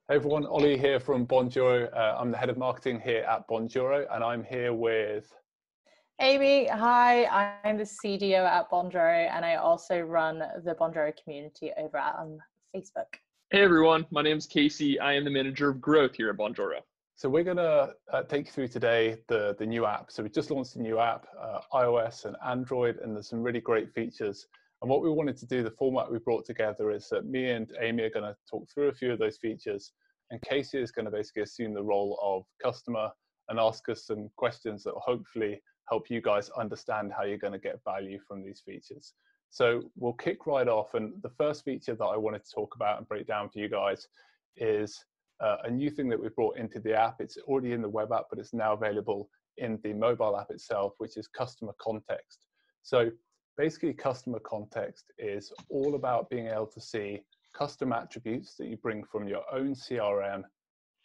Hey everyone, Ollie here from Bonjoro. I'm the head of marketing here at Bonjoro, and I'm here with Amy. Hi, I'm the CDO at Bonjoro, and I also run the Bonjoro community over on Facebook. Hey everyone, my name's Casey. I am the manager of growth here at Bonjoro. So we're going to take you through today the new app. So we just launched a new app, iOS and Android, and there's some really great features. And what we wanted to do, the format we brought together is that me and Amy are going to talk through a few of those features, and Casey is going to basically assume the role of customer and ask us some questions that will hopefully help you guys understand how you're going to get value from these features. So we'll kick right off, and the first feature that I wanted to talk about and break down for you guys is a new thing that we brought into the app. It's already in the web app, but it's now available in the mobile app itself, which is customer context. So basically, customer context is all about being able to see custom attributes that you bring from your own CRM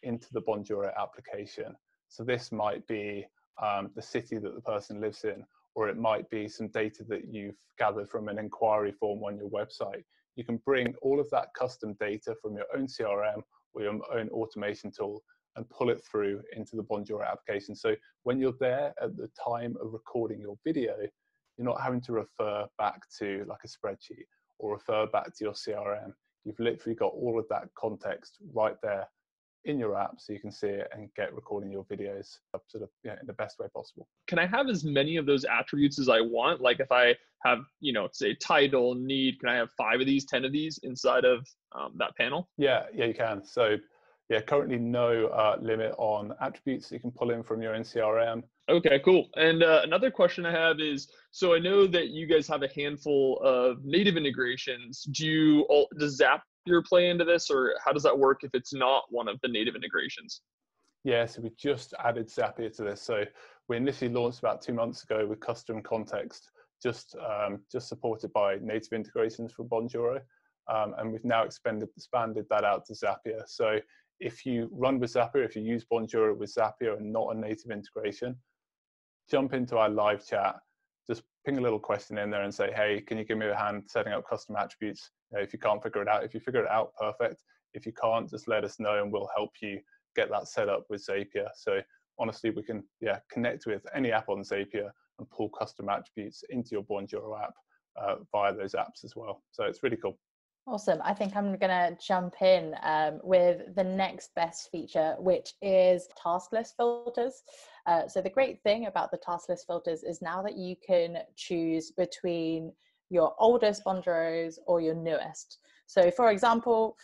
into the Bonjoro application. So this might be the city that the person lives in, or it might be some data that you've gathered from an inquiry form on your website. You can bring all of that custom data from your own CRM or your own automation tool and pull it through into the Bonjoro application. So when you're there at the time of recording your video, you're not having to refer back to like a spreadsheet or refer back to your CRM. You've literally got all of that context right there in your app, so you can see it and get recording your videos sort of in the best way possible. Can I have as many of those attributes as I want? Like if I have, say title, need, can I have 5 of these, 10 of these inside of that panel? Yeah, you can. So yeah, currently no limit on attributes that you can pull in from your own CRM. Okay, cool. And another question I have is, so I know that you guys have a handful of native integrations. Does Zapier play into this, or how does that work if it's not one of the native integrations? Yeah, so we just added Zapier to this. So we initially launched about 2 months ago with custom context, just supported by native integrations for Bonjoro. And we've now expanded that out to Zapier. So if you run with Zapier, if you use Bonjoro with Zapier and not a native integration, jump into our live chat, just ping a little question in there and say, hey, can you give me a hand setting up custom attributes? If you can't figure it out, if you figure it out, perfect. If you can't, just let us know and we'll help you get that set up with Zapier. So honestly, we can connect with any app on Zapier and pull custom attributes into your Bonjoro app via those apps as well. So it's really cool. Awesome. I think I'm going to jump in with the next best feature, which is Tasklist Filters. So the great thing about the Tasklist Filters is now that you can choose between your oldest Bonjoros or your newest. So for example,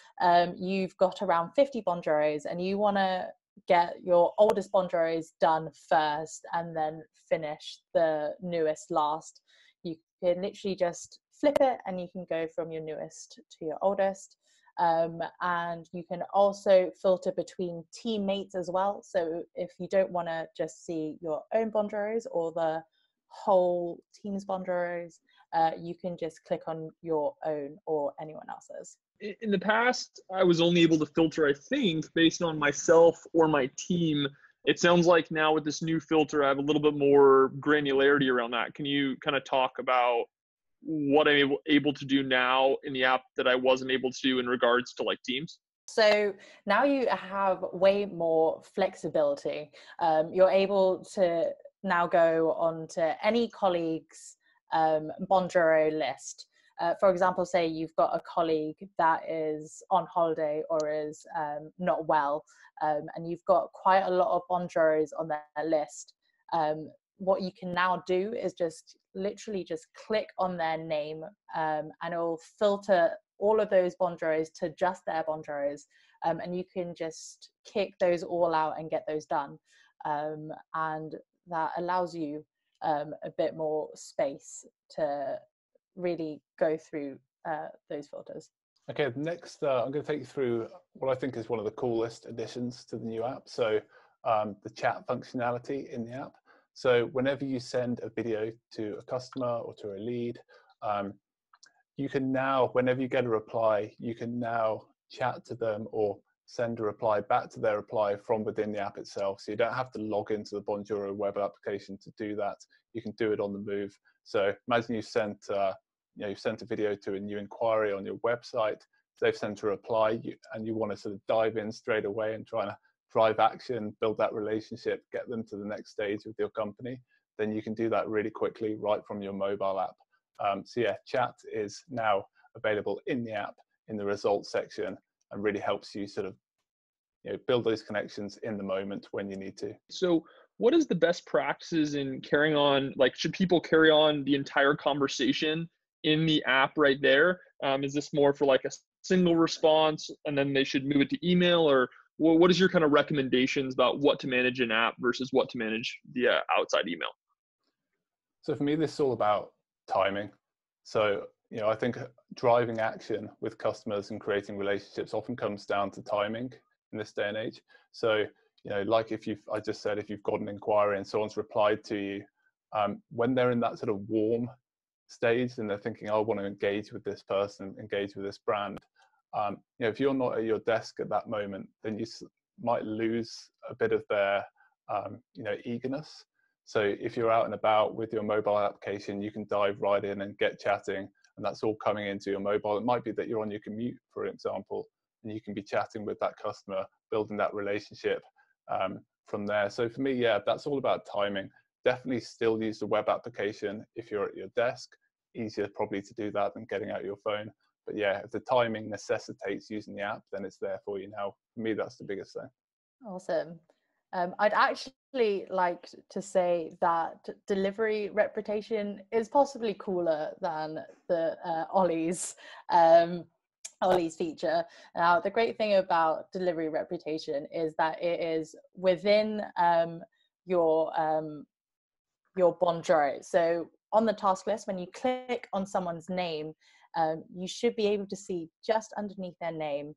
you've got around 50 Bonjoros and you want to get your oldest Bonjoros done first and then finish the newest last. You can literally just flip it and you can go from your newest to your oldest. And you can also filter between teammates as well. So if you don't want to just see your own Bonjoros or the whole team's Bonjoros, you can just click on your own or anyone else's. In the past, I was only able to filter, I think, based on myself or my team. It sounds like now with this new filter, I have a little bit more granularity around that. Can you kind of talk about what I'm able to do now in the app that I wasn't able to do in regards to like teams? So now you have way more flexibility. You're able to now go on to any colleague's Bonjoro list. For example, say you've got a colleague that is on holiday or is not well, and you've got quite a lot of Bonjoros on their list. What you can now do is just literally just click on their name and it will filter all of those Bonjoros to just their Bonjoros, and you can just kick those all out and get those done. And that allows you a bit more space to really go through those filters. Okay, next I'm going to take you through what I think is one of the coolest additions to the new app. So the chat functionality in the app. So whenever you send a video to a customer or to a lead, you can now, whenever you get a reply, you can now chat to them or send a reply back to their reply from within the app itself. So you don't have to log into the Bonjoro web application to do that. You can do it on the move. So imagine you sent a video to a new inquiry on your website. they've sent a reply, and you want to sort of dive in straight away and try to drive action, build that relationship, get them to the next stage with your company, then you can do that really quickly right from your mobile app. So yeah, chat is now available in the app in the results section, and really helps you sort of build those connections in the moment when you need to. So what is the best practices in carrying on, like should people carry on the entire conversation in the app right there? Is this more for like a single response and then they should move it to email, or what is your kind of recommendations about what to manage in app versus what to manage via outside email? So for me, this is all about timing. So, I think driving action with customers and creating relationships often comes down to timing in this day and age. So, like I just said, if you've got an inquiry and someone's replied to you, when they're in that sort of warm stage and they're thinking, I want to engage with this person, engage with this brand, if you're not at your desk at that moment, then you might lose a bit of their, eagerness. So if you're out and about with your mobile application, you can dive right in and get chatting, and that's all coming into your mobile. It might be that you're on your commute, for example, and you can be chatting with that customer, building that relationship from there. So for me, yeah, that's all about timing. Definitely still use the web application if you're at your desk. Easier probably to do that than getting out your phone. But yeah, if the timing necessitates using the app, then it's there for you now. For me, that's the biggest thing. Awesome. I'd actually like to say that delivery reputation is possibly cooler than the Ollie's feature. Now, the great thing about delivery reputation is that it is within your Bonjoro. So on the task list, when you click on someone's name, you should be able to see just underneath their name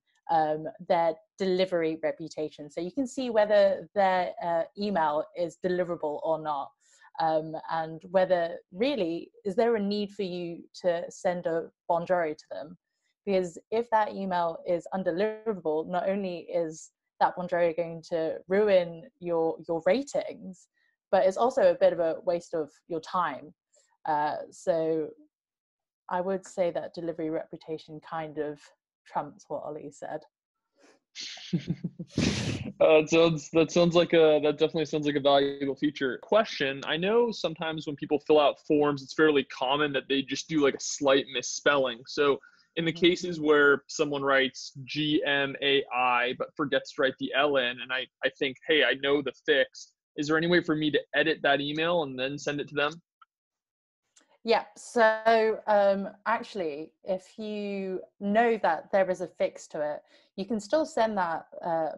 their delivery reputation. So you can see whether their email is deliverable or not, and whether really, is there a need for you to send a Bonjoro to them? Because if that email is undeliverable, not only is that Bonjoro going to ruin your ratings, but it's also a bit of a waste of your time. So I would say that delivery reputation kind of trumps what Ollie said. That definitely sounds like a valuable feature. Question: I know sometimes when people fill out forms, it's fairly common that they just do like a slight misspelling. So in the cases where someone writes GMAI but forgets to write the L in, and I think, hey, I know the fix, is there any way for me to edit that email and then send it to them? Yeah, so actually, if you know that there is a fix to it, you can still send that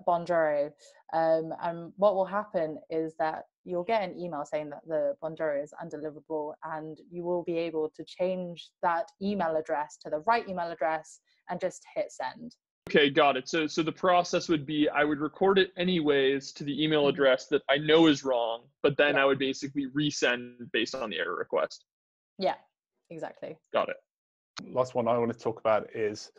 Bonjoro, and what will happen is that you'll get an email saying that the Bonjoro is undeliverable, and you will be able to change that email address to the right email address and just hit send. Okay, got it. So the process would be I would record it anyways to the email address that I know is wrong, but then I would basically resend based on the error request. Yeah, exactly. Got it. Last one I want to talk about is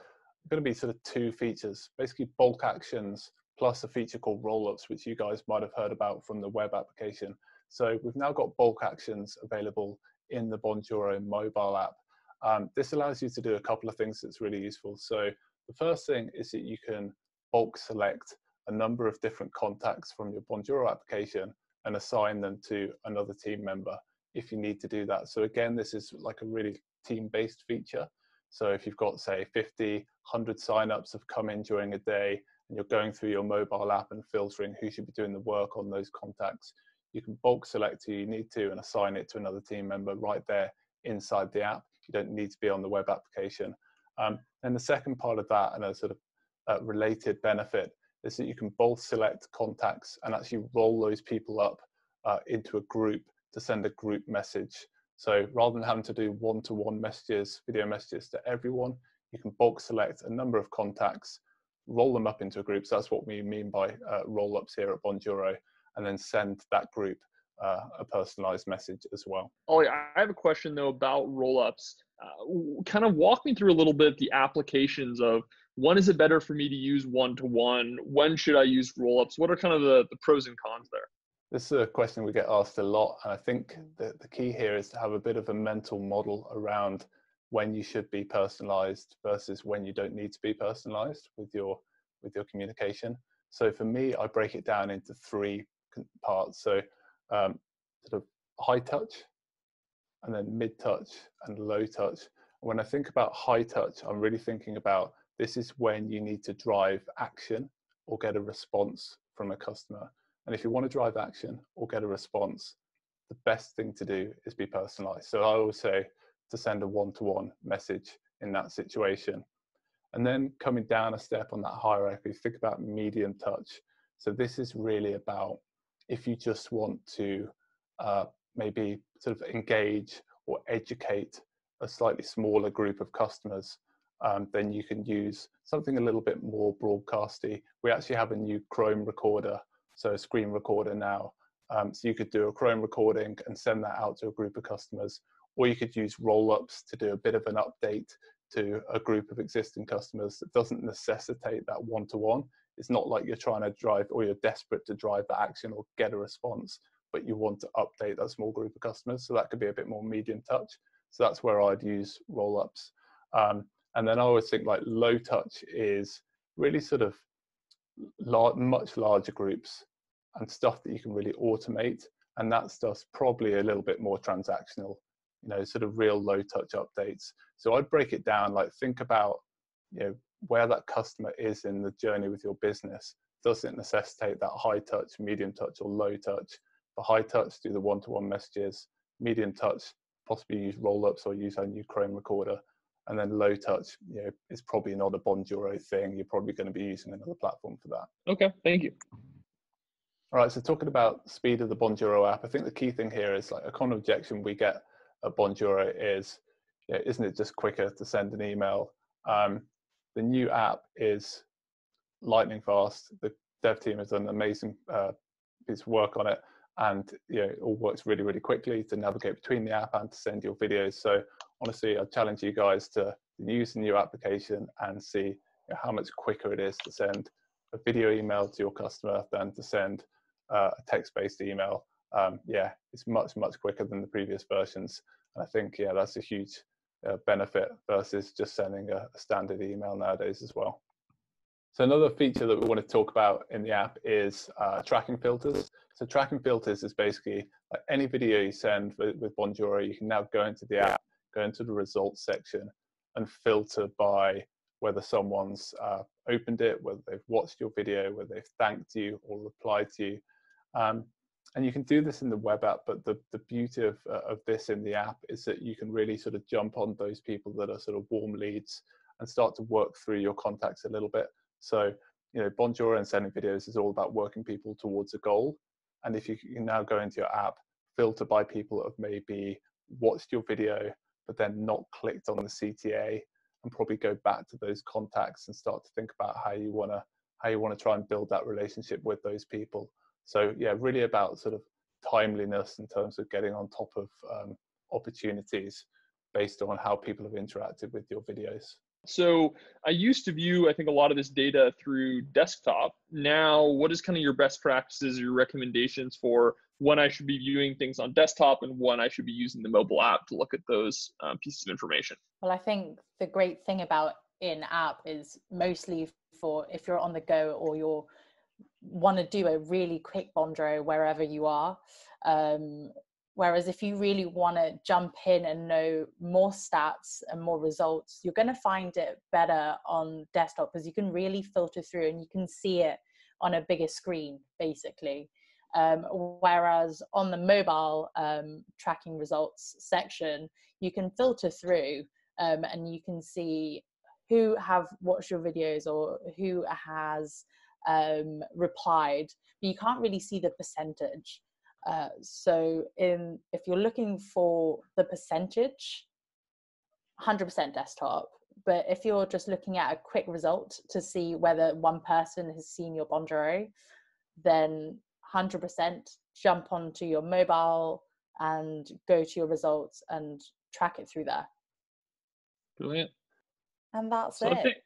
going to be sort of two features, basically bulk actions plus a feature called rollups, which you guys might have heard about from the web application. So we've now got bulk actions available in the Bonjoro mobile app. This allows you to do a couple of things that's really useful. So the first thing is that you can bulk select a number of different contacts from your Bonjoro application and assign them to another team member if you need to do that. So again, this is like a really team-based feature. So if you've got, say, 50, 100 signups have come in during a day, and you're going through your mobile app and filtering who should be doing the work on those contacts, you can bulk select who you need to and assign it to another team member right there inside the app. You don't need to be on the web application. And the second part of that, and a sort of related benefit, is that you can bulk select contacts and actually roll those people up into a group to send a group message. So rather than having to do one-to-one messages, video messages to everyone, you can bulk select a number of contacts, roll them up into a group. So that's what we mean by roll-ups here at Bonjoro, and then send that group a personalized message as well. Ollie, I have a question though about roll-ups. Kind of walk me through a little bit the applications of when is it better for me to use one-to-one? When should I use roll-ups? What are kind of the pros and cons there? This is a question we get asked a lot, and I think the key here is to have a bit of a mental model around when you should be personalized versus when you don't need to be personalized with your communication. So for me, I break it down into three parts. So sort of high touch, and then mid touch and low touch. When I think about high touch, I'm really thinking about this is when you need to drive action or get a response from a customer. And if you want to drive action or get a response, the best thing to do is be personalized. So I always say to send a one-to-one message in that situation. And then coming down a step on that hierarchy, think about medium touch. So this is really about if you just want to maybe sort of engage or educate a slightly smaller group of customers, then you can use something a little bit more broadcasty. We actually have a new Chrome recorder, so a screen recorder now. So you could do a Chrome recording and send that out to a group of customers, or you could use roll-ups to do a bit of an update to a group of existing customers that doesn't necessitate that one-to-one. It's not like you're trying to drive or you're desperate to drive the action or get a response, but you want to update that small group of customers. So that could be a bit more medium touch. So that's where I'd use roll-ups. And then I always think like low touch is really sort of much larger groups and stuff that you can really automate. And that stuff's probably a little bit more transactional, you know, sort of real low touch updates. So I'd break it down, like think about, you know, where that customer is in the journey with your business. Does it necessitate that high touch, medium touch, or low touch? For high touch, do the one-to-one messages. Medium touch, possibly use roll-ups or use our new Chrome recorder. And then low touch, you know, is probably not a Bonjoro thing. You're probably going to be using another platform for that. Okay, thank you. All right, so talking about speed of the Bonjoro app, I think the key thing here is like a common objection we get at Bonjoro is, you know, isn't it just quicker to send an email? The new app is lightning fast. The dev team has done an amazing piece of work on it, and you know, it all works really, really quickly to navigate between the app and to send your videos. So honestly, I challenge you guys to use the new application and see, you know, how much quicker it is to send a video email to your customer than to send a text-based email. Yeah, it's much, much quicker than the previous versions. And I think, yeah, that's a huge benefit versus just sending a standard email nowadays as well. So another feature that we want to talk about in the app is tracking filters. So tracking filters is basically like any video you send with Bonjoro, you can now go into the app, go into the results section and filter by whether someone's opened it, whether they've watched your video, whether they've thanked you or replied to you. And you can do this in the web app, but the beauty of this in the app is that you can really sort of jump on those people that are sort of warm leads and start to work through your contacts a little bit. So, you know, Bonjoro and sending videos is all about working people towards a goal. And if you can now go into your app, filter by people that have maybe watched your video, but then not clicked on the CTA, and probably go back to those contacts and start to think about how you want to try and build that relationship with those people. So yeah, really about sort of timeliness in terms of getting on top of opportunities based on how people have interacted with your videos. So I used to view, I think, a lot of this data through desktop. Now, what is kind of your best practices, your recommendations for when I should be viewing things on desktop and when I should be using the mobile app to look at those pieces of information? Well, I think the great thing about in-app is mostly for if you're on the go or you're want to do a really quick Bonjoro wherever you are. Whereas if you really want to jump in and know more stats and more results, you're going to find it better on desktop because you can really filter through and you can see it on a bigger screen, basically. Whereas on the mobile tracking results section, you can filter through and you can see who have watched your videos or who has replied, but you can't really see the percentage. So if you're looking for the percentage, 100% desktop. But if you're just looking at a quick result to see whether one person has seen your Bonjoro, then 100% jump onto your mobile and go to your results and track it through there. Brilliant. And that's So it.